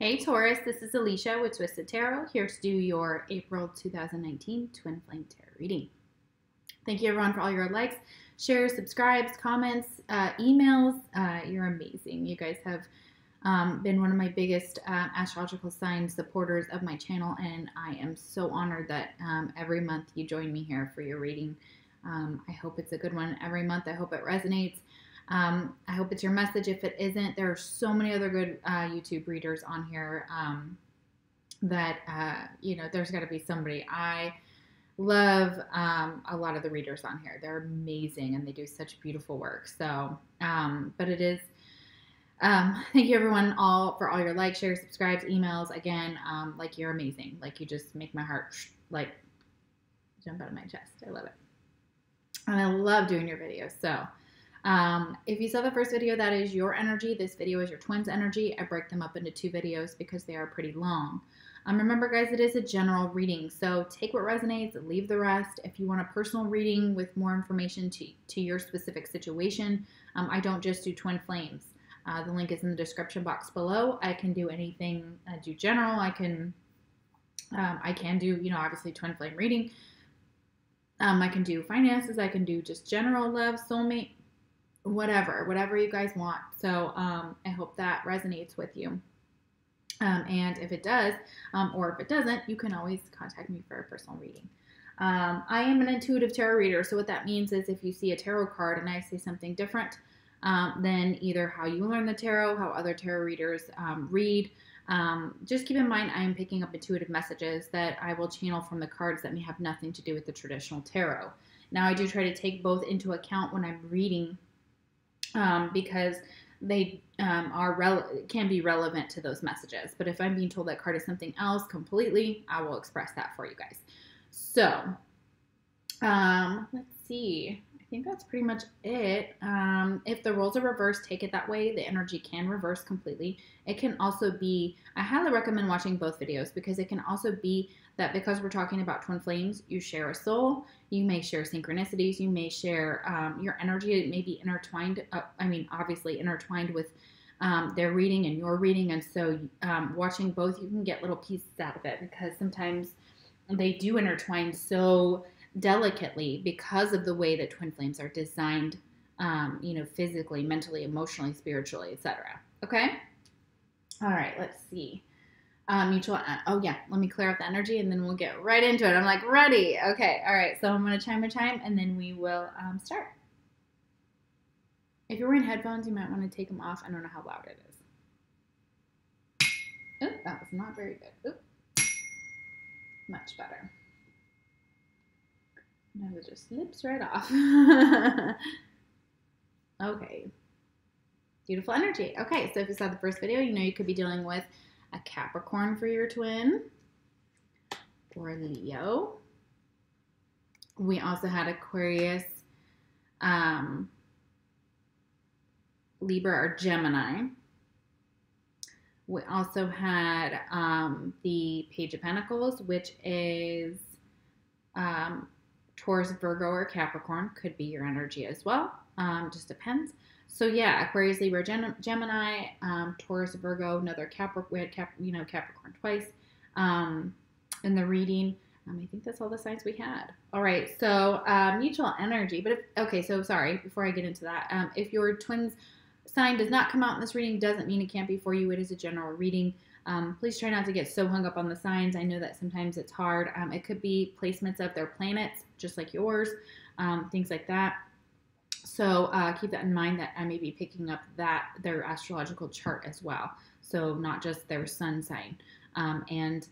Hey Taurus, this is Alicia with Twisted Tarot, here to do your April 2019 Twin Flame Tarot reading. Thank you everyone for all your likes, shares, subscribes, comments, emails. You're amazing. You guys have been one of my biggest astrological sign supporters of my channel, and I am so honored that every month you join me here for your reading. I hope it's a good one every month. I hope it resonates. I hope it's your message. If it isn't, there are so many other good YouTube readers on here that, there's got to be somebody. I love a lot of the readers on here. They're amazing and they do such beautiful work. So, but it is, thank you everyone for all your likes, shares, subscribes, emails. Again, like you're amazing. Like you just make my heart like jump out of my chest. I love it. And I love doing your videos. So, if you saw the first video, that is your energy. This video is your twins' energy. I break them up into two videos because they are pretty long. Remember, guys, it is a general reading, so take what resonates, leave the rest. If you want a personal reading with more information to your specific situation, I don't just do twin flames. The link is in the description box below. I can do anything. I do general. I can do, obviously twin flame reading. I can do finances. I can do just general love, soulmate, whatever you guys want. So I hope that resonates with you. And if it does, or if it doesn't, you can always contact me for a personal reading. I am an intuitive tarot reader. So what that means is if you see a tarot card and I say something different than either how you learn the tarot, how other tarot readers read, just keep in mind I am picking up intuitive messages that I will channel from the cards that may have nothing to do with the traditional tarot. Now I do try to take both into account when I'm reading because they can be relevant to those messages. But if I'm being told that card is something else completely, I will express that for you guys. So, let's see. I think that's pretty much it. If the roles are reversed, take it that way. The energy can reverse completely. It can also be, I highly recommend watching both videos because it can also be that because we're talking about twin flames, you share a soul, you may share synchronicities, you may share your energy. It may be intertwined, obviously intertwined with their reading and your reading. And so watching both, you can get little pieces out of it because sometimes they do intertwine so delicately because of the way that twin flames are designed, physically, mentally, emotionally, spiritually, etc. Okay? All right, let's see. Mutual, let me clear up the energy and then we'll get right into it. I'm like, ready. Okay, all right, so I'm going to chime a chime and then we will start. If you're wearing headphones, you might want to take them off. I don't know how loud it is. Oh, that was not very good. Oop. Much better. Now it just slips right off. Okay. Beautiful energy. Okay, so if you saw the first video, you know you could be dealing with a Capricorn for your twin, or a Leo. We also had Aquarius, Libra, or Gemini. We also had the Page of Pentacles, which is Taurus, Virgo, or Capricorn. Could be your energy as well. Just depends. So yeah, Aquarius, Libra, Gemini, Taurus, Virgo, another Capricorn. We had Capricorn twice in the reading. I think that's all the signs we had. All right, so mutual energy. But before I get into that, if your twin's sign does not come out in this reading, doesn't mean it can't be for you. It is a general reading. Please try not to get so hung up on the signs. I know that sometimes it's hard. It could be placements of their planets, just like yours, things like that. So keep that in mind that I may be picking up their astrological chart as well. So not just their sun sign. And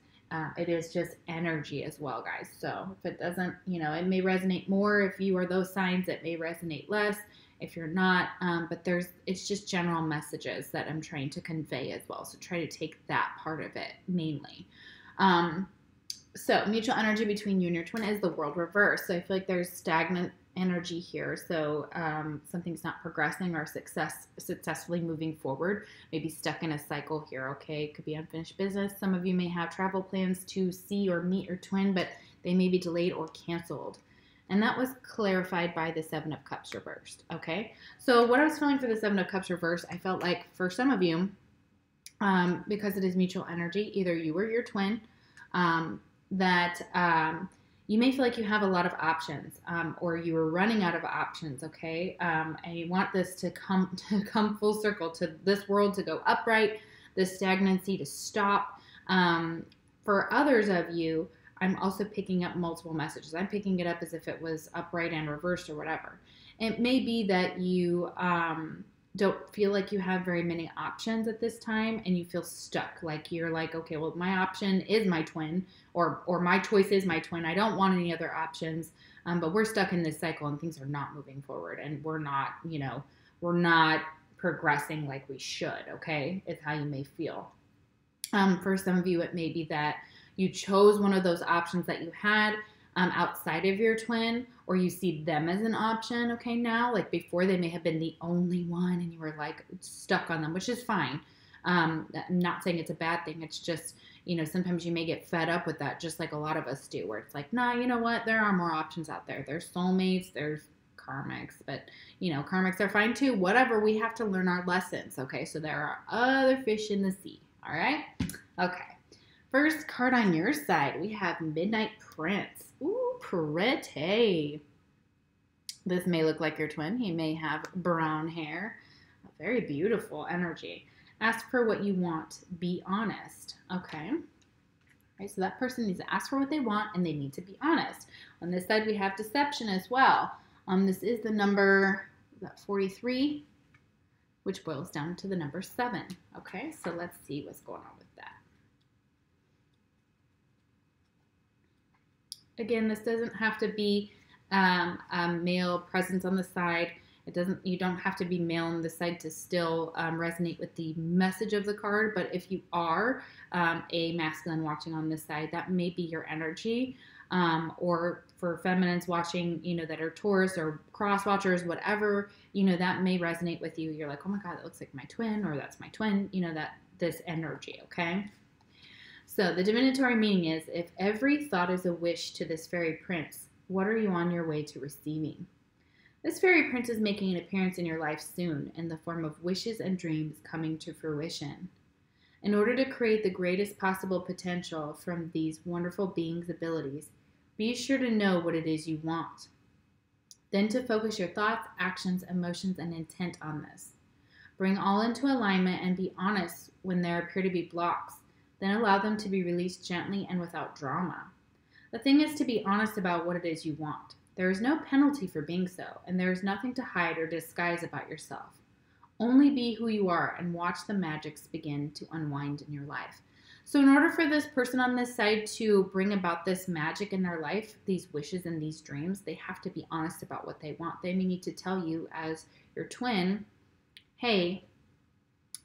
it is just energy as well, guys. So if it doesn't, it may resonate more. If you are those signs, it may resonate less. If you're not, but it's just general messages that I'm trying to convey as well. So try to take that part of it mainly. So mutual energy between you and your twin is the world reverse. So I feel like there's stagnant energy here. So something's not progressing or successfully moving forward. Maybe stuck in a cycle here. Okay, it could be unfinished business. Some of you may have travel plans to see or meet your twin, but they may be delayed or canceled. And that was clarified by the Seven of Cups reversed. Okay, so what I was feeling for the Seven of Cups reversed, I felt like for some of you, because it is mutual energy, either you or your twin, that you may feel like you have a lot of options, or you are running out of options, okay? And you want this to come full circle, to this world to go upright, this stagnancy to stop. For others of you, I'm also picking up multiple messages. I'm picking it up as if it was upright and reversed or whatever. It may be that you don't feel like you have very many options at this time, and you feel stuck. Like you're like, okay, well, my option is my twin, or my choice is my twin. I don't want any other options, but we're stuck in this cycle, and things are not moving forward, and we're not, we're not progressing like we should. Okay, is how you may feel. For some of you, it may be that you chose one of those options that you had outside of your twin, or you see them as an option, okay, now. Like before, they may have been the only one, and you were like stuck on them, which is fine. I'm not saying it's a bad thing. It's just, sometimes you may get fed up with that, just like a lot of us do, where it's like, nah, you know what? There are more options out there. There's soulmates, there's karmics, but karmics are fine too. Whatever, we have to learn our lessons, okay? So there are other fish in the sea, all right? Okay. First card on your side, we have Midnight Prince. Ooh, pretty. This may look like your twin. He may have brown hair. Very beautiful energy. Ask for what you want. Be honest. Okay. All right, so that person needs to ask for what they want, and they need to be honest. On this side, we have deception as well. This is the number 43, which boils down to the number 7. Okay, so let's see what's going on with that. Again, this doesn't have to be a male presence on the side. You don't have to be male on the side to still resonate with the message of the card. But if you are a masculine watching on this side, that may be your energy. Or for feminines watching, that are Taurus or cross watchers, whatever, that may resonate with you. You're like, oh my God, that looks like my twin, or that's my twin, this energy, okay? So the divinatory meaning is, if every thought is a wish to this fairy prince, what are you on your way to receiving? This fairy prince is making an appearance in your life soon in the form of wishes and dreams coming to fruition. In order to create the greatest possible potential from these wonderful beings' abilities, be sure to know what it is you want. Then to focus your thoughts, actions, emotions, and intent on this. Bring all into alignment and be honest when there appear to be blocks. Then allow them to be released gently and without drama. The thing is to be honest about what it is you want. There is no penalty for being so, and there is nothing to hide or disguise about yourself. Only be who you are and watch the magics begin to unwind in your life. So in order for this person on this side to bring about this magic in their life, these wishes and these dreams, they have to be honest about what they want. They may need to tell you as your twin, hey,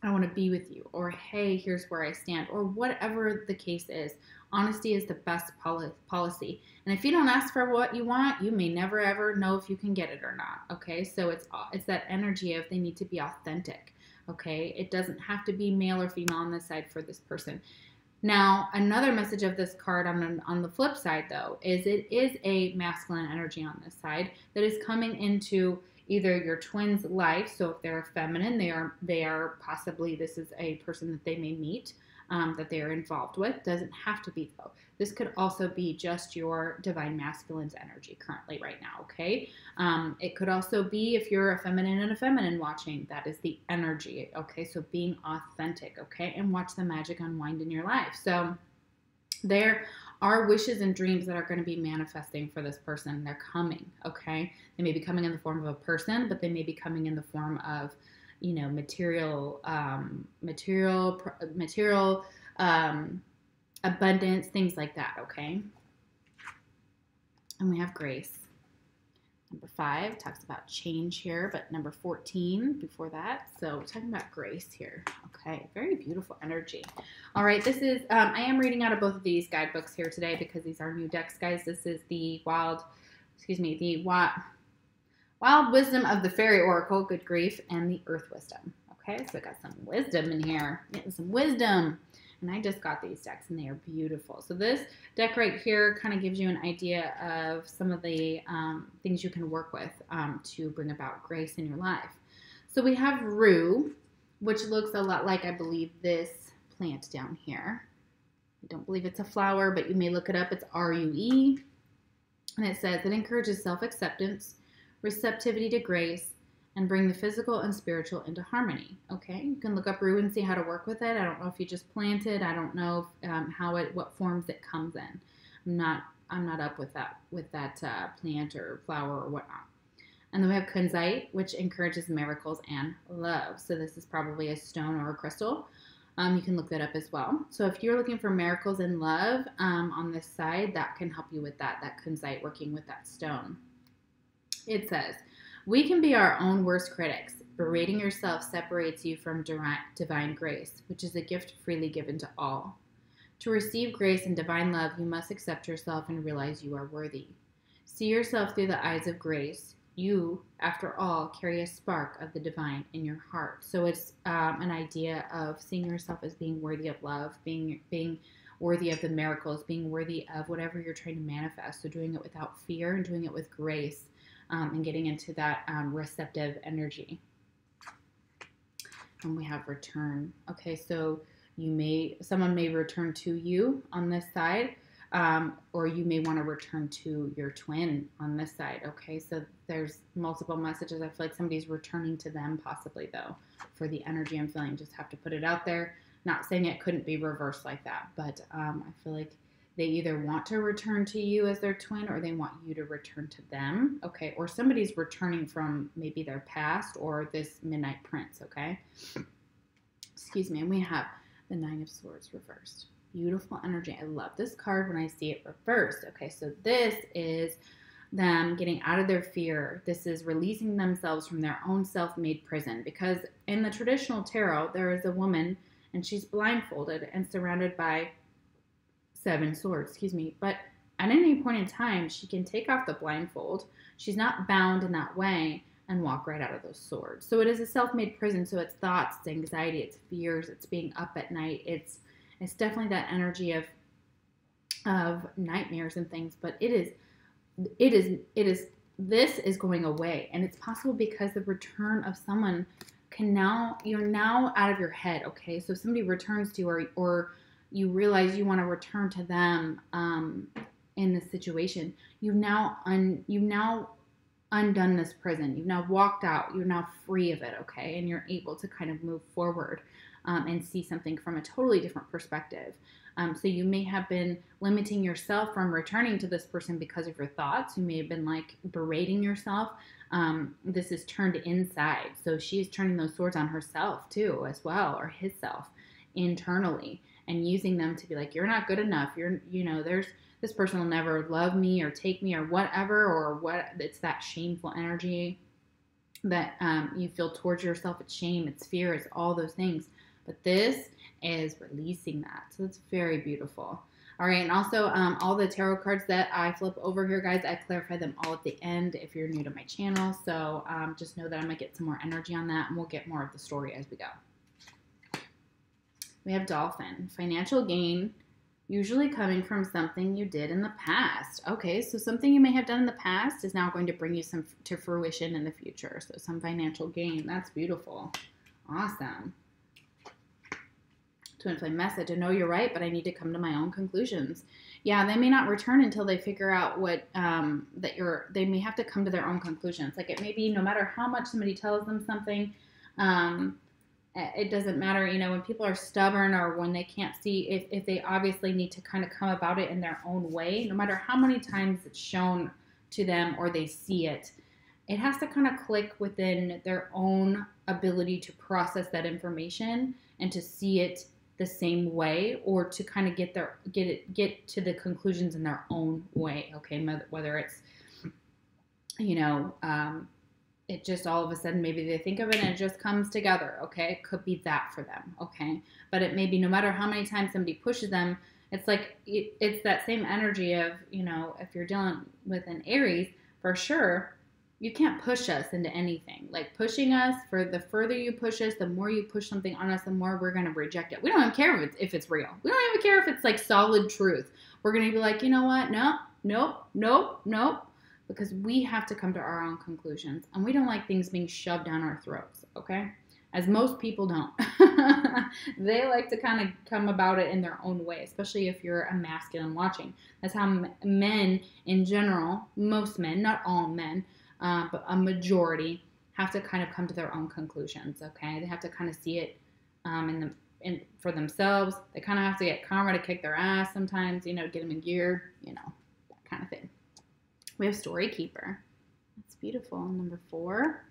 I want to be with you, or hey, here's where I stand, or whatever the case is. Honesty is the best policy. And if you don't ask for what you want, you may never ever know if you can get it or not. Okay, so it's that energy of they need to be authentic. Okay, it doesn't have to be male or female on this side for this person. Now, another message of this card on the flip side, though, is it is a masculine energy on this side that is coming into either your twin's life. So if they're feminine, they are possibly, this is a person that they may meet, that they are involved with. Doesn't have to be, though. This could also be just your divine masculine's energy currently right now, okay? It could also be if you're a feminine and a feminine watching, that is the energy, okay? So being authentic, okay? And watch the magic unwind in your life. So there are wishes and dreams that are going to be manifesting for this person. They're coming, okay? They may be coming in the form of a person, but they may be coming in the form of, material abundance, things like that, okay? And we have grace. Number 5 talks about change here, but number 14 before that. So we're talking about grace here. Okay, very beautiful energy. All right, this is, I am reading out of both of these guidebooks here today because these are new decks, guys. This is the Wild Wisdom of the Fairy Oracle, good grief, and the Earth Wisdom. Okay, so I got some wisdom in here. Getting some wisdom. And I just got these decks, and they are beautiful. So this deck right here kind of gives you an idea of some of the things you can work with to bring about grace in your life. So we have Rue, which looks a lot like, I believe, this plant down here. I don't believe it's a flower, but you may look it up. It's RUE. And it says it encourages self-acceptance, receptivity to grace, and bring the physical and spiritual into harmony. Okay, you can look up rue and see how to work with it. I don't know if you just plant it. I don't know if, what forms it comes in. I'm not up with that plant or flower or whatnot. And then we have kunzite, which encourages miracles and love. So this is probably a stone or a crystal. You can look that up as well. So if you're looking for miracles and love on this side, that can help you with that kunzite, working with that stone. It says, we can be our own worst critics. Berating yourself separates you from divine grace, which is a gift freely given to all. To receive grace and divine love, you must accept yourself and realize you are worthy. See yourself through the eyes of grace. You, after all, carry a spark of the divine in your heart. So it's an idea of seeing yourself as being worthy of love, being worthy of the miracles, being worthy of whatever you're trying to manifest. So doing it without fear and doing it with grace, and getting into that receptive energy. And we have return. Okay, so someone may return to you on this side. Or you may want to return to your twin on this side. Okay, so there's multiple messages. I feel like somebody's returning to them possibly, though, for the energy I'm feeling. Just have to put it out there. Not saying it couldn't be reversed like that, but I feel like they either want to return to you as their twin or they want you to return to them. Okay, or somebody's returning from maybe their past or this Midnight Prince. Okay, excuse me. And we have the Nine of Swords reversed. Beautiful energy. I love this card when I see it reversed. Okay, so this is them getting out of their fear. This is releasing themselves from their own self-made prison, because in the traditional tarot, there is a woman and she's blindfolded and surrounded by 7 swords, but at any point in time, she can take off the blindfold. She's not bound in that way and walk right out of those swords. So it is a self-made prison. So it's thoughts, it's anxiety, it's fears, it's being up at night. It's definitely that energy of nightmares and things, but this is going away, and it's possible because the return of someone you're now out of your head. Okay, so if somebody returns to you, or you realize you want to return to them in this situation, you've now undone this prison. You've now walked out. You're now free of it. Okay, and you're able to kind of move forward. And see something from a totally different perspective. So you may have been limiting yourself from returning to this person because of your thoughts. You may have been like berating yourself. This is turned inside. So she is turning those swords on herself too, as well, or his self internally, and using them to be like, you're not good enough. This person will never love me or take me or whatever, or what. It's that shameful energy that you feel towards yourself. It's shame, it's fear, it's all those things. But this is releasing that. So it's very beautiful. All right. And also all the tarot cards that I flip over here, guys, I clarify them all at the end if you're new to my channel. So just know that I might get some more energy on that, and we'll get more of the story as we go. We have Dolphin. Financial gain, usually coming from something you did in the past. Okay. So something you may have done in the past is now going to bring you some to fruition in the future. So some financial gain. That's beautiful. Awesome. Twin flame message. I know you're right, but I need to come to my own conclusions. Yeah, they may not return until they figure out what they may have to come to their own conclusions. Like, it may be no matter how much somebody tells them something, it doesn't matter, when people are stubborn or when they can't see, if they obviously need to kind of come about it in their own way, no matter how many times it's shown to them or they see it, it has to kind of click within their own ability to process that information and to see it the same way, or to kind of get to the conclusions in their own way. Okay, whether it's it just all of a sudden maybe they think of it and it just comes together. Okay, it could be that for them. Okay, but it may be no matter how many times somebody pushes them, it's like it's that same energy of if you're dealing with an Aries, for sure. You can't push us into anything. Like, pushing us, for the further you push us, the more you push something on us, the more we're going to reject it. We don't even care if it's real. We don't even care if it's like solid truth. We're going to be like, you know what? Nope. Because we have to come to our own conclusions. And we don't like things being shoved down our throats, okay? as most people don't. They like to kind of come about it in their own way, especially if you're a masculine watching. That's how men in general, most men, not all men, but a majority, have to kind of come to their own conclusions, okay? They have to kind of see it for themselves. They kind of have to get karma to kick their ass sometimes, you know, get them in gear, you know, that kind of thing. We have Story Keeper. That's beautiful. Number 4.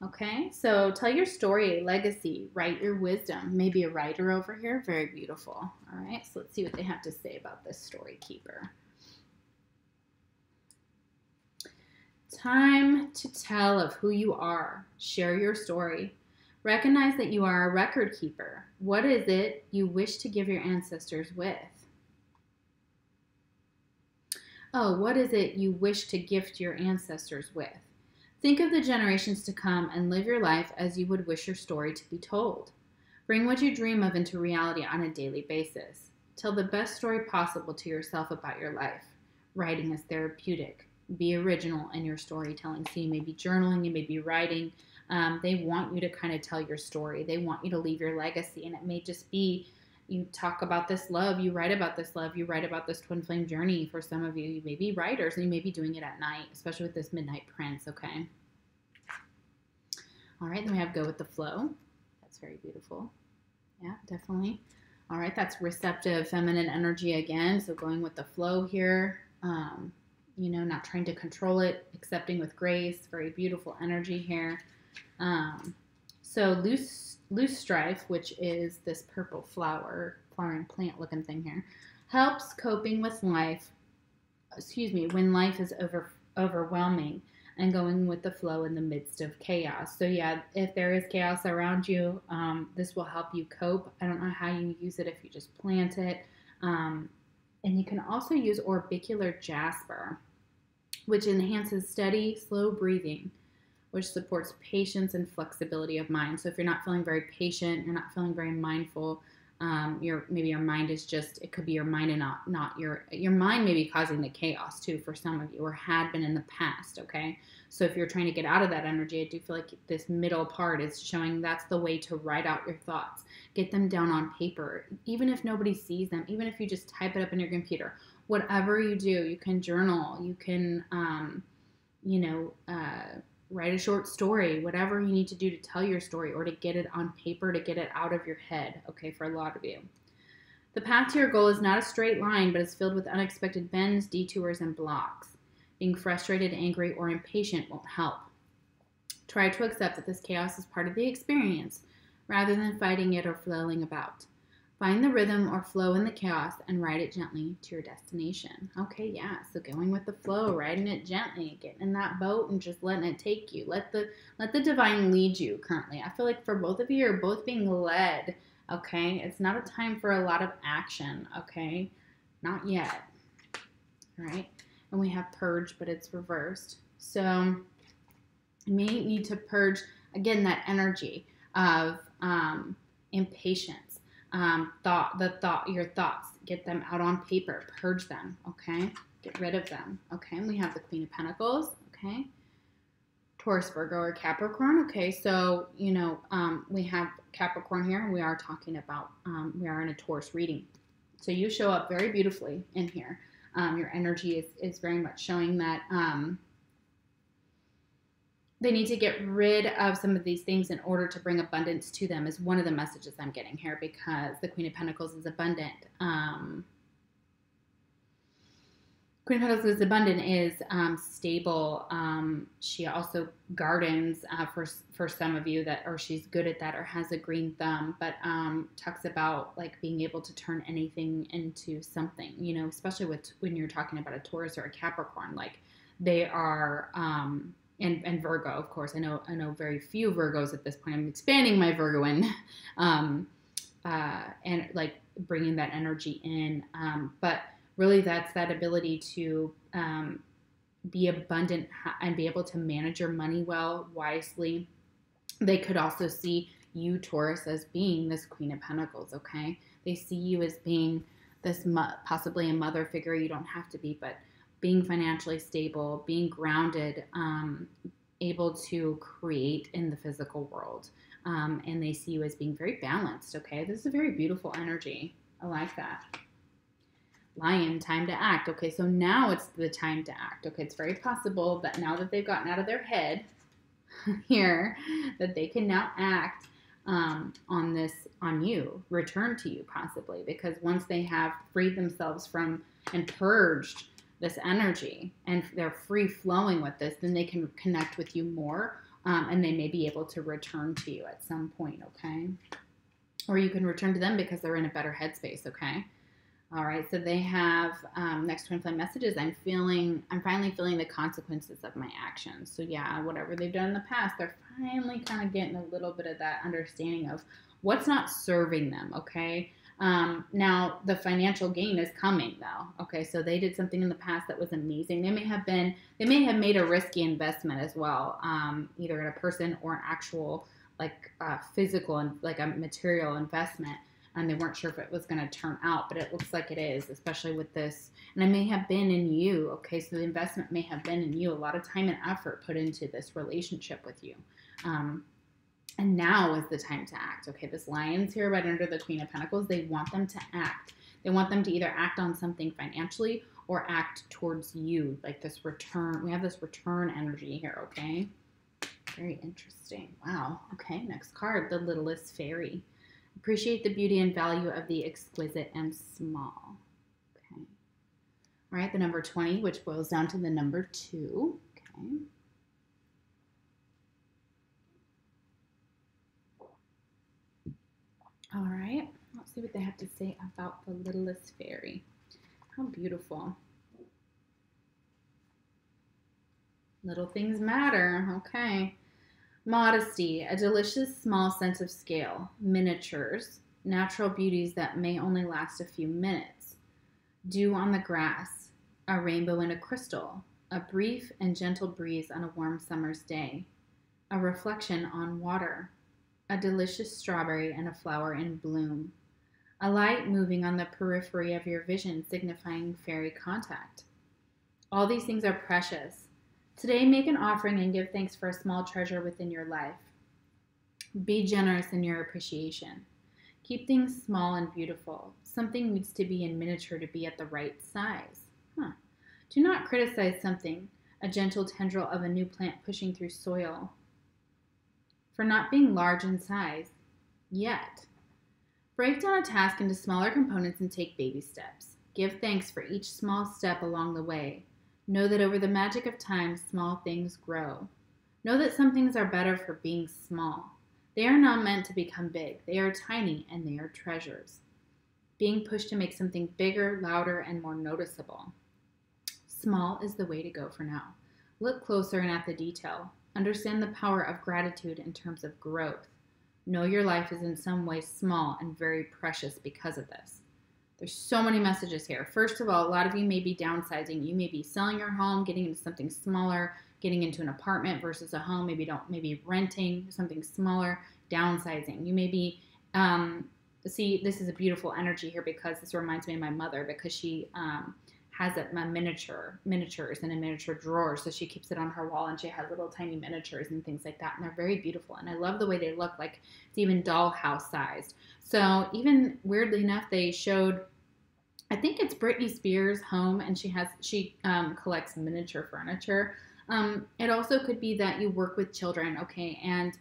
Okay, so tell your story, legacy, write your wisdom. Maybe a writer over here. Very beautiful. All right, so let's see what they have to say about this Story Keeper. Time to tell of who you are. Share your story. Recognize that you are a record keeper. What is it you wish to give your ancestors with? Oh, what is it you wish to gift your ancestors with? Think of the generations to come and live your life as you would wish your story to be told. Bring what you dream of into reality on a daily basis. Tell the best story possible to yourself about your life. Writing is therapeutic. Be original in your storytelling. So you may be journaling, you may be writing. They want you to kind of tell your story. They want you to leave your legacy. And it may just be you talk about this love, you write about this love, you write about this twin flame journey. For some of you, you may be writers and you may be doing it at night, especially with this Midnight Prince, okay? All right, then we have Go with the Flow. That's very beautiful. Yeah, definitely. All right, that's receptive feminine energy again. So going with the flow here, you know, not trying to control it, accepting with grace. Very beautiful energy here. So loose strife, which is this purple flowering plant looking thing here, helps coping with life, when life is overwhelming and going with the flow in the midst of chaos. So yeah, if there is chaos around you, this will help you cope. I don't know how you use it if you just plant it. And you can also use orbicular jasper, which enhances steady, slow breathing, which supports patience and flexibility of mind. So if you're not feeling very patient, you're not feeling very mindful, maybe your mind is just, it could be your mind and not your mind may be causing the chaos too for some of you, or had been in the past, okay? So if you're trying to get out of that energy, I do feel like this middle part is showing that's the way to write out your thoughts. Get them down on paper, even if nobody sees them, even if you just type it up in your computer. Whatever you do, you can journal, you can, write a short story, whatever you need to do to tell your story or to get it on paper, to get it out of your head, okay, for a lot of you. The path to your goal is not a straight line, but is filled with unexpected bends, detours, and blocks. Being frustrated, angry, or impatient won't help. Try to accept that this chaos is part of the experience, rather than fighting it or flailing about. Find the rhythm or flow in the chaos and ride it gently to your destination. Okay, yeah, so going with the flow, riding it gently, getting in that boat and just letting it take you. Let the divine lead you currently. I feel like for both of you, you're both being led, okay? It's not a time for a lot of action, okay? Not yet, all right? And we have purge, but it's reversed. So you may need to purge, again, that energy of impatience. Your thoughts, get them out on paper, purge them, okay? Get rid of them, okay? And we have the Queen of Pentacles, okay? Taurus, Virgo, or Capricorn, okay? So, we have Capricorn here, and we are talking about, we are in a Taurus reading. So you show up very beautifully in here. Your energy is very much showing that, they need to get rid of some of these things in order to bring abundance to them is one of the messages I'm getting here, because the Queen of Pentacles is abundant. Queen of Pentacles is abundant, is stable. She also gardens for some of you or she's good at that or has a green thumb, but talks about like being able to turn anything into something, especially when you're talking about a Taurus or a Capricorn, like they are, and Virgo, of course. I know very few Virgos at this point. I'm expanding my Virgo in, and like bringing that energy in. But really, that's that ability to be abundant and be able to manage your money well, wisely. They could also see you, Taurus, as being this Queen of Pentacles. Okay, they see you as being this possibly a mother figure. You don't have to be, but being financially stable, being grounded, able to create in the physical world. and they see you as being very balanced, okay? This is a very beautiful energy. I like that. Lion, time to act. Okay, so now it's the time to act. Okay, it's very possible that now that they've gotten out of their head here, that they can now act on you, return to you possibly, because once they have freed themselves from and purged this energy and they're free flowing with this, then they can connect with you more, and they may be able to return to you at some point, okay? Or you can return to them because they're in a better headspace, okay? All right, so they have, next twin flame messages, I'm finally feeling the consequences of my actions. So yeah, whatever they've done in the past, they're finally kind of getting a little bit of that understanding of what's not serving them, okay? Now, the financial gain is coming, though, okay? So they did something in the past that was amazing. They may have made a risky investment as well, either in a person or an actual, like, physical and like a material investment, and they weren't sure if it was going to turn out, but it looks like it is, especially with this. And it may have been in you, okay? So the investment may have been in you, a lot of time and effort put into this relationship with you. And now is the time to act, okay? This Lion's here right under the Queen of Pentacles. They want them to act. They want them to either act on something financially or act towards you, like this return. We have this return energy here, okay? Very interesting. Wow. Okay, next card, the littlest fairy. Appreciate the beauty and value of the exquisite and small. Okay. All right, the number 20, which boils down to the number 2. Okay. All right, let's see what they have to say about the littlest fairy. How beautiful. Little things matter. Okay. Modesty, a delicious small sense of scale, miniatures, natural beauties that may only last a few minutes, dew on the grass, a rainbow in a crystal, a brief and gentle breeze on a warm summer's day, a reflection on water, a delicious strawberry and a flower in bloom, a light moving on the periphery of your vision signifying fairy contact. All these things are precious. Today, make an offering and give thanks for a small treasure within your life. Be generous in your appreciation. Keep things small and beautiful. Something needs to be in miniature to be at the right size. Do not criticize something, a gentle tendril of a new plant pushing through soil, for not being large in size yet. Break down a task into smaller components and take baby steps. Give thanks for each small step along the way. Know that over the magic of time, small things grow. Know that some things are better for being small. They are not meant to become big. They are tiny, and they are treasures. Being pushed to make something bigger, louder, and more noticeable. Small is the way to go for now. Look closer and at the detail. Understand the power of gratitude in terms of growth. Know your life is in some ways small and very precious because of this. There's so many messages here. First of all, a lot of you may be downsizing. You may be selling your home, getting into something smaller, getting into an apartment versus a home. Maybe renting something smaller, downsizing. You may be, see, this is a beautiful energy here because this reminds me of my mother because she has miniatures in a miniature drawer. So she keeps it on her wall and she has little tiny miniatures and things like that. And they're very beautiful. And I love the way they look, like it's even dollhouse sized. So even weirdly enough, they showed, I think it's Britney Spears' home, and she collects miniature furniture. It also could be that you work with children, okay, and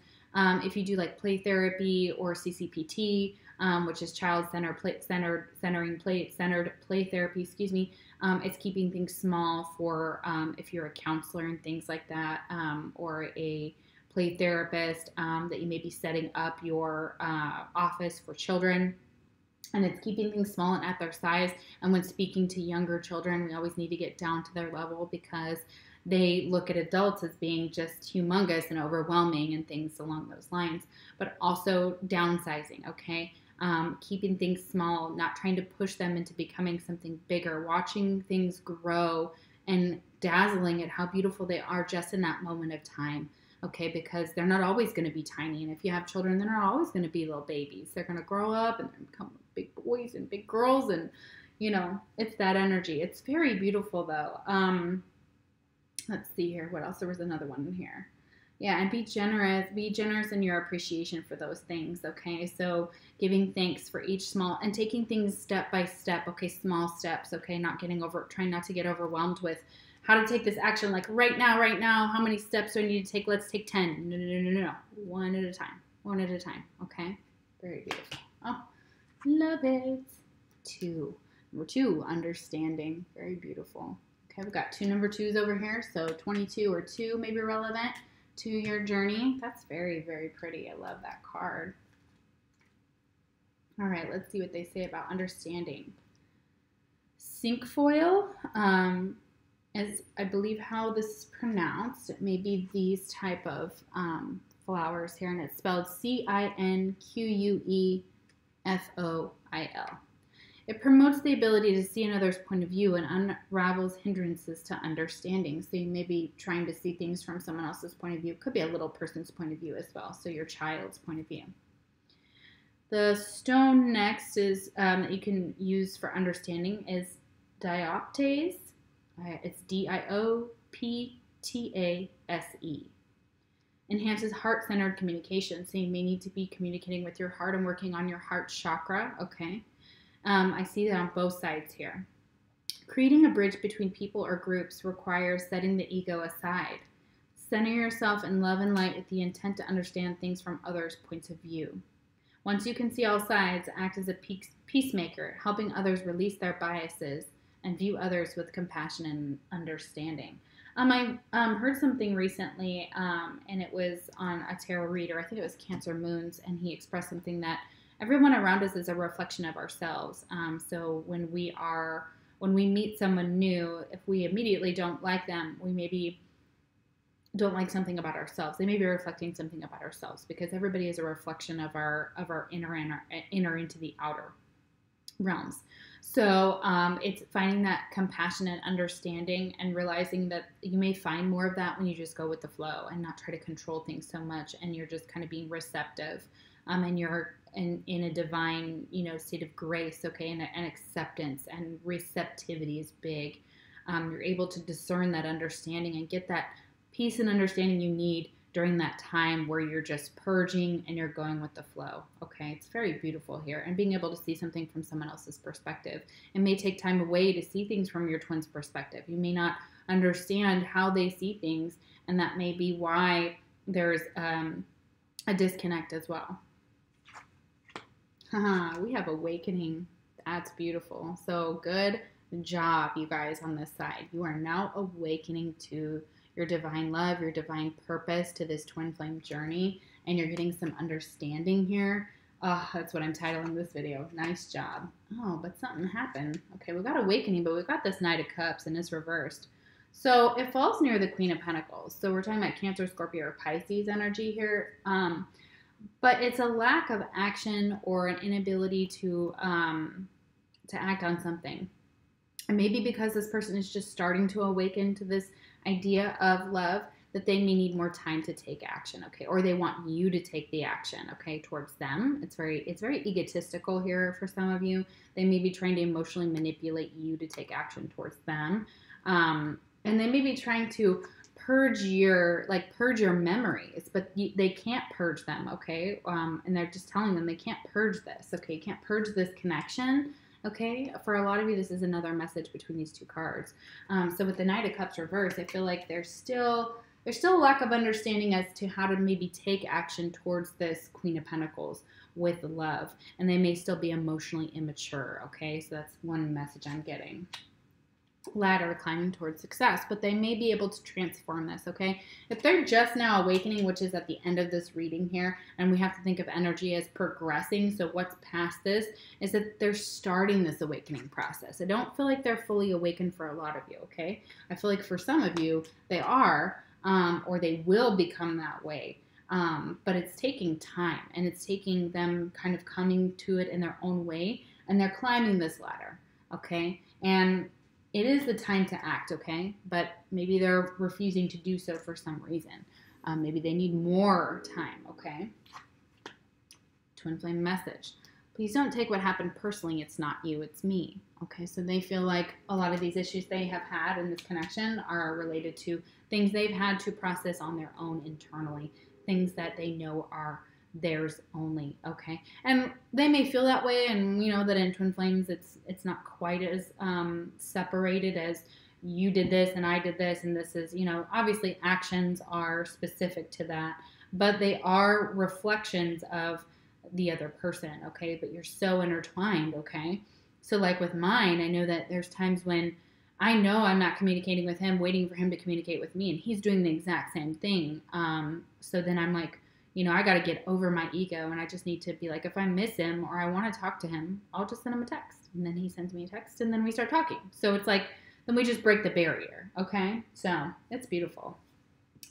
if you do like play therapy or CCPT, which is child-centered play therapy, it's keeping things small for if you're a counselor and things like that, or a play therapist, that you may be setting up your office for children. And it's keeping things small and at their size. And when speaking to younger children, we always need to get down to their level because they look at adults as being just humongous and overwhelming and things along those lines. But also downsizing, okay? Keeping things small, not trying to push them into becoming something bigger, watching things grow and dazzling at how beautiful they are just in that moment of time. Okay, because they're not always going to be tiny. And if you have children, they're not always going to be little babies. They're going to grow up and become big boys and big girls. And, you know, it's that energy. It's very beautiful, though. Let's see here. What else? There was another one in here. Yeah, and be generous. Be generous in your appreciation for those things, okay? So giving thanks for each small and taking things step by step, okay? Small steps, okay? Trying not to get overwhelmed with how to take this action. Like right now, how many steps do I need to take? Let's take 10. No. One at a time, okay? Very beautiful. Oh, love it. Number 2, understanding. Very beautiful. Okay, we've got 2 number 2s over here. So 22 or 2 may be relevant to your journey. That's very, very pretty. I love that card. All right, let's see what they say about understanding. Cinquefoil, is I believe how this is pronounced. It may be these type of flowers here, and it's spelled Cinquefoil. It promotes the ability to see another's point of view and unravels hindrances to understanding. So you may be trying to see things from someone else's point of view. It could be a little person's point of view as well, so your child's point of view. The stone next is that you can use for understanding is dioptase. It's Dioptase. Enhances heart-centered communication. So you may need to be communicating with your heart and working on your heart chakra, okay? I see that on both sides here. Creating a bridge between people or groups requires setting the ego aside. Center yourself in love and light with the intent to understand things from others' points of view. Once you can see all sides, act as a peacemaker, helping others release their biases and view others with compassion and understanding. I heard something recently, and it was on a tarot reader. I think it was Cancer Moons, and he expressed something that everyone around us is a reflection of ourselves. So when we meet someone new, if we immediately don't like them, we maybe don't like something about ourselves. They may be reflecting something about ourselves, because everybody is a reflection of our inner and our inner into the outer realms. So it's finding that compassion and understanding, and realizing that you may find more of that when you just go with the flow and not try to control things so much, and you're just kind of being receptive, and you're in a divine, state of grace, okay, and acceptance and receptivity is big. You're able to discern that understanding and get that peace and understanding you need during that time where you're just purging and you're going with the flow, okay? It's very beautiful here, and being able to see something from someone else's perspective. It may take time away to see things from your twin's perspective. You may not understand how they see things, and that may be why there's a disconnect as well. We have awakening. That's beautiful. So good job, you guys, on this side. You are now awakening to your divine love, your divine purpose, to this twin flame journey, and you're getting some understanding here. Oh, that's what I'm titling this video. Nice job. Oh, but something happened. Okay, we got awakening, but we've got this Knight of Cups, and it's reversed. So it falls near the Queen of Pentacles. So we're talking about Cancer, Scorpio, or Pisces energy here. But it's a lack of action or an inability to act on something. And maybe because this person is just starting to awaken to this idea of love, that they may need more time to take action, okay? Or they want you to take the action, okay, towards them. It's very egotistical here for some of you. They may be trying to emotionally manipulate you to take action towards them. And they may be trying to purge your memories, but they can't purge them, okay? And they're just telling them they can't purge this, okay? You can't purge this connection, okay? For a lot of you, this is another message between these two cards. So with the Knight of Cups reversed, I feel like there's still a lack of understanding as to how to maybe take action towards this Queen of Pentacles with love. And they may still be emotionally immature, okay? So that's one message I'm getting. Ladder, climbing towards success, but they may be able to transform this, okay? If they're just now awakening, which is at the end of this reading here, and we have to think of energy as progressing, so what's past this is that they're starting this awakening process. I don't feel like they're fully awakened for a lot of you, okay? I feel like for some of you, they are, or they will become that way. But it's taking time, and it's taking them kind of coming to it in their own way, and they're climbing this ladder, okay? And it is the time to act, okay? But maybe they're refusing to do so for some reason. Maybe they need more time, okay? Twin flame message. please don't take what happened personally. It's not you, it's me. Okay, so they feel like a lot of these issues they have had in this connection are related to things they've had to process on their own internally, things that they know are theirs only. Okay, and they may feel that way, and we know that in twin flames it's not quite as separated as you did this and I did this, and this is, you know, obviously actions are specific to that, but they are reflections of the other person. Okay, but you're so intertwined. Okay, so like with mine, I know that there's times when I know I'm not communicating with him, waiting for him to communicate with me, and he's doing the exact same thing. So then I'm like, you know, I got to get over my ego, and I just need to be like, if I miss him or I want to talk to him, I'll just send him a text, and then he sends me a text, and then we start talking. So it's like, then we just break the barrier. Okay, so it's beautiful.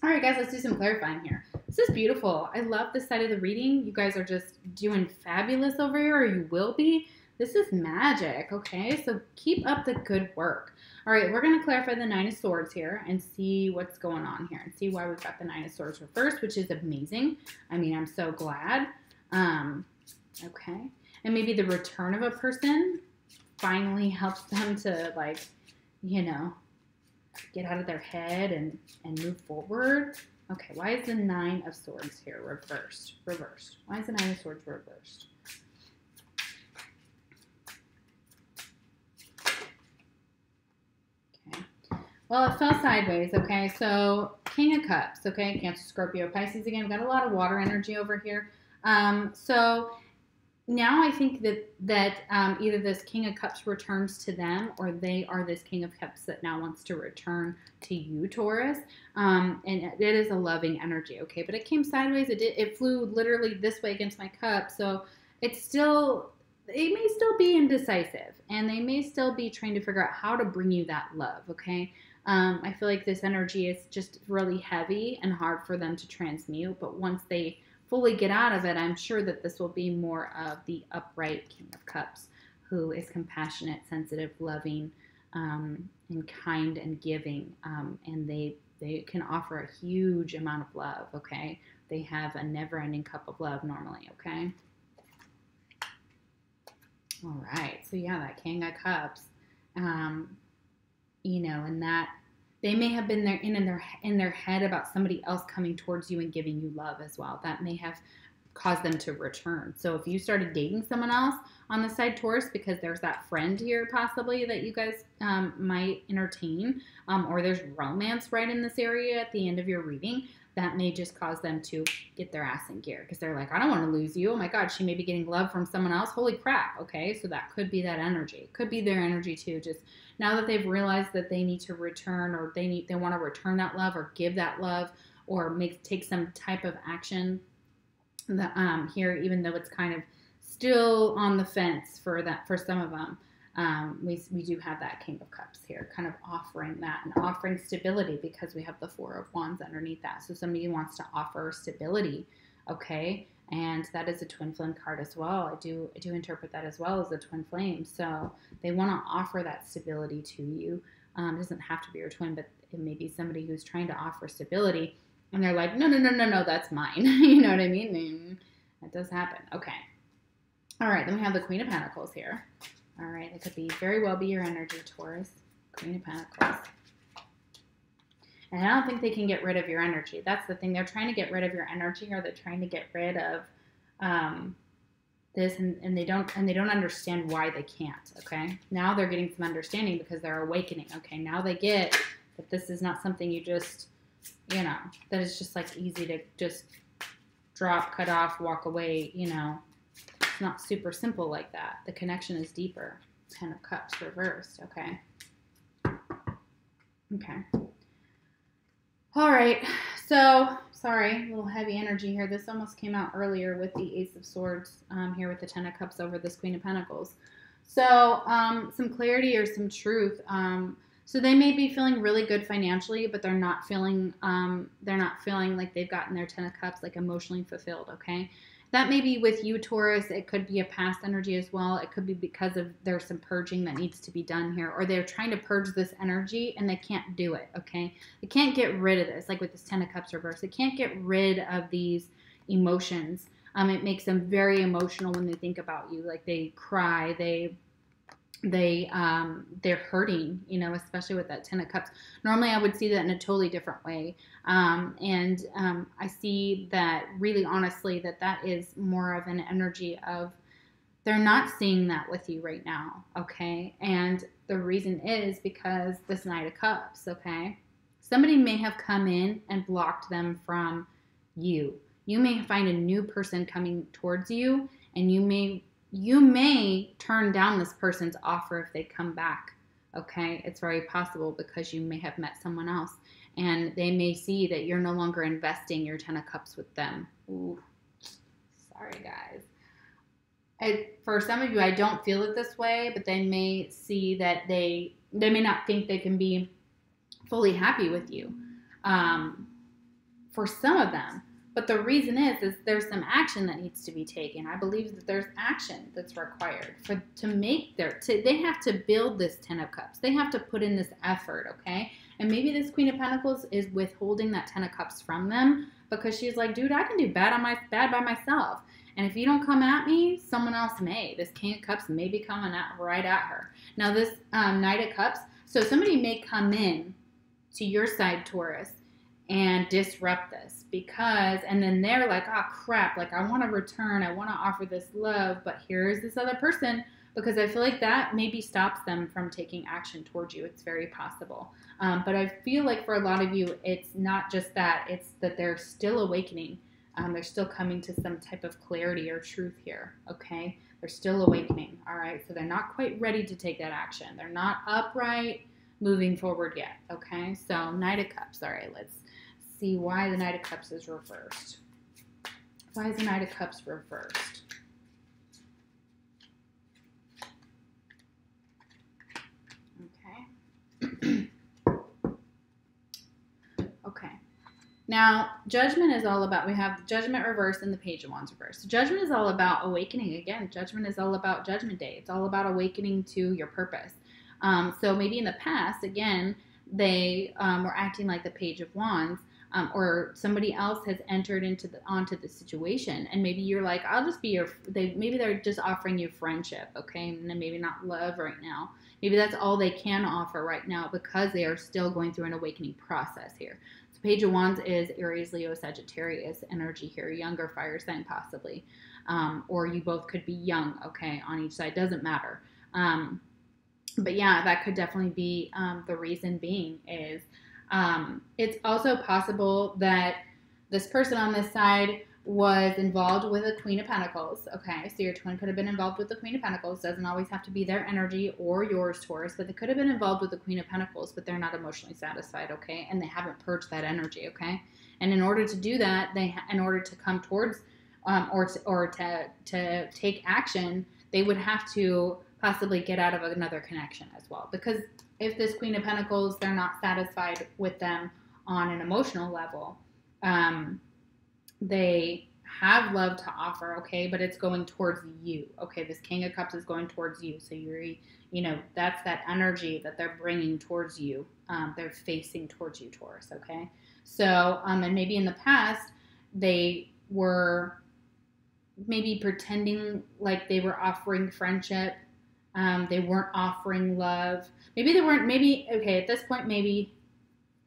All right, guys, let's do some clarifying here. This is beautiful. I love this side of the reading. You guys are just doing fabulous over here, or you will be. This is magic, okay? So keep up the good work. All right, we're going to clarify the Nine of Swords here and see what's going on here and see why we've got the Nine of Swords reversed, which is amazing. I mean, I'm so glad. Okay. And maybe the return of a person finally helps them to, like, you know, get out of their head and move forward. Okay, why is the Nine of Swords here reversed? Reversed. Why is the Nine of Swords reversed? Okay. Well, it fell sideways, okay? So, King of Cups, okay? Cancer, Scorpio, Pisces again. We've got a lot of water energy over here. So, now I think that either this King of Cups returns to them, or they are this King of Cups that now wants to return to you, Taurus. And it is a loving energy, okay? But it came sideways. It flew literally this way against my cup. So it's still, they may still be indecisive, and they may still be trying to figure out how to bring you that love, okay? I feel like this energy is just really heavy and hard for them to transmute. But once they fully get out of it, I'm sure that this will be more of the upright King of Cups, who is compassionate, sensitive, loving, and kind and giving, and they can offer a huge amount of love, okay? They have a never-ending cup of love normally, okay? All right, so yeah, that King of Cups, you know, and that they may have been there in their head about somebody else coming towards you and giving you love as well. That may have caused them to return. So if you started dating someone else on the side, Taurus, because there's that friend here possibly that you guys might entertain, or there's romance right in this area at the end of your reading, that may just cause them to get their ass in gear because they're like, I don't want to lose you. Oh my God, she may be getting love from someone else. Holy crap. Okay, so that could be that energy. It could be their energy too. Just now that they've realized that they need to return, or they want to return that love or give that love, or take some type of action here, even though it's kind of still on the fence for some of them. We do have that King of Cups here, kind of offering that and offering stability, because we have the Four of Wands underneath that. So somebody wants to offer stability, okay? And that is a twin flame card as well. I do interpret that as well as a twin flame. So they want to offer that stability to you. It doesn't have to be your twin, but it may be somebody who's trying to offer stability, and they're like, no, that's mine. You know what I mean? And that does happen. Okay. All right, then we have the Queen of Pentacles here. All right, it could very well be your energy, Taurus. Queen of Pentacles. And I don't think they can get rid of your energy. That's the thing. They're trying to get rid of your energy, or they're trying to get rid of this, and they don't understand why they can't, okay? Now they're getting some understanding because they're awakening, okay? Now they get that this is not something you just, you know, that it's just like easy to just drop, cut off, walk away, you know. It's not super simple like that. The connection is deeper. Ten of Cups reversed, okay? Okay. All right, so, sorry, a little heavy energy here. This almost came out earlier with the Ace of Swords here with the Ten of Cups over this Queen of Pentacles. So, some clarity or some truth. So they may be feeling really good financially, but they're not feeling like they've gotten their Ten of Cups, like emotionally fulfilled, okay? That may be with you, Taurus. It could be a past energy as well. It could be because there's some purging that needs to be done here, or they're trying to purge this energy and they can't do it, okay? They can't get rid of this, like with this Ten of Cups reverse. They can't get rid of these emotions It makes them very emotional when they think about you. Like they cry, they're hurting, you know, especially with that Ten of Cups. Normally I would see that in a totally different way. I see that really honestly that is more of an energy of they're not seeing that with you right now, okay? And the reason is because this Knight of Cups, okay? Somebody may have come in and blocked them from you. You may find a new person coming towards you, and you may turn down this person's offer if they come back, okay? It's very possible because you may have met someone else, and they may see that you're no longer investing your Ten of Cups with them. Ooh, sorry, guys. For some of you, I don't feel it this way, but they may see that they may not think they can be fully happy with you for some of them. But the reason is there's some action that needs to be taken. I believe that there's action that's required they have to build this Ten of Cups. They have to put in this effort, okay? And maybe this Queen of Pentacles is withholding that Ten of Cups from them because she's like, dude, I can do bad by myself. And if you don't come at me, someone else may. This King of Cups may be coming right at her. Now this Knight of Cups, so somebody may come in to your side, Taurus, and disrupt this and then they're like, oh crap, like I want to return, I want to offer this love, but here's this other person, because I feel like that maybe stops them from taking action towards you. It's very possible. But I feel like for a lot of you, it's not just that, it's that they're still awakening. They're still coming to some type of clarity or truth here, okay? They're still awakening, all right? So they're not quite ready to take that action. They're not upright, moving forward yet, okay? So Knight of Cups, all right, let's see why the Knight of Cups is reversed. Why is the Knight of Cups reversed? Okay. Okay. Now, Judgment is all about, we have Judgment reversed and the Page of Wands reversed. Judgment is all about awakening. Again, Judgment is all about Judgment Day. It's all about awakening to your purpose. So maybe in the past, again, they were acting like the Page of Wands, or somebody else has entered onto the situation, and maybe you're like, I'll just be maybe they're just offering you friendship, okay, and then maybe not love right now. Maybe that's all they can offer right now because they are still going through an awakening process here. So Page of Wands is Aries, Leo, Sagittarius energy here, younger fire sign possibly, or you both could be young, okay, on each side, doesn't matter. But yeah, that could definitely be the reason being is it's also possible that this person on this side was involved with a Queen of Pentacles, okay? So your twin could have been involved with the Queen of Pentacles. Doesn't always have to be their energy or yours, Taurus, but they could have been involved with the Queen of Pentacles, but they're not emotionally satisfied, okay? And they haven't purged that energy, okay? And in order to do that, in order to come towards or to take action, they would have to possibly get out of another connection as well. Because if this Queen of Pentacles, they're not satisfied with them on an emotional level, they have love to offer, okay, but it's going towards you, okay? This King of Cups is going towards you, so that's that energy that they're bringing towards you. They're facing towards you, Taurus, okay? So, and maybe in the past, they were maybe pretending like they were offering friendship. They weren't offering love. Maybe they weren't, okay, at this point, maybe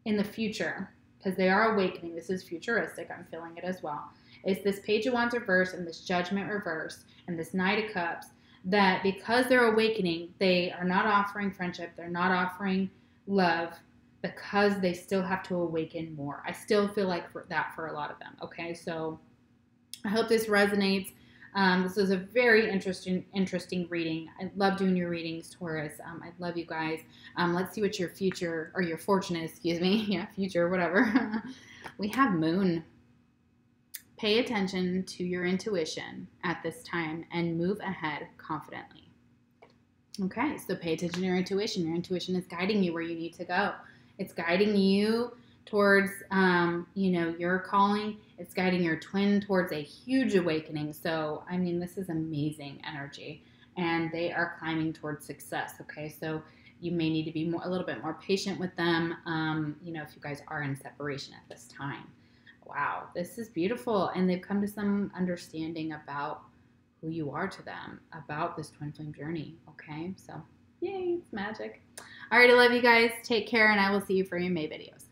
in the future, because they are awakening, this is futuristic, I'm feeling it as well, is this Page of Wands reverse and this Judgment reverse and this Knight of Cups, that because they're awakening, they are not offering friendship, they're not offering love, because they still have to awaken more. I still feel like that for a lot of them, okay? So I hope this resonates. This is a very interesting reading. I love doing your readings, Taurus. I love you guys. Let's see what your future, or your fortune is, excuse me. Yeah, future, whatever. We have Moon. Pay attention to your intuition at this time and move ahead confidently. Okay, so pay attention to your intuition. Your intuition is guiding you where you need to go. It's guiding you towards, your calling. It's guiding your twin towards a huge awakening. So, I mean, this is amazing energy, and they are climbing towards success. Okay, so you may need to be a little bit more patient with them. If you guys are in separation at this time. Wow. this is beautiful. And they've come to some understanding about who you are to them, about this twin flame journey. Okay, so yay, it's magic. All right, I love you guys. Take care, and I will see you for your May videos.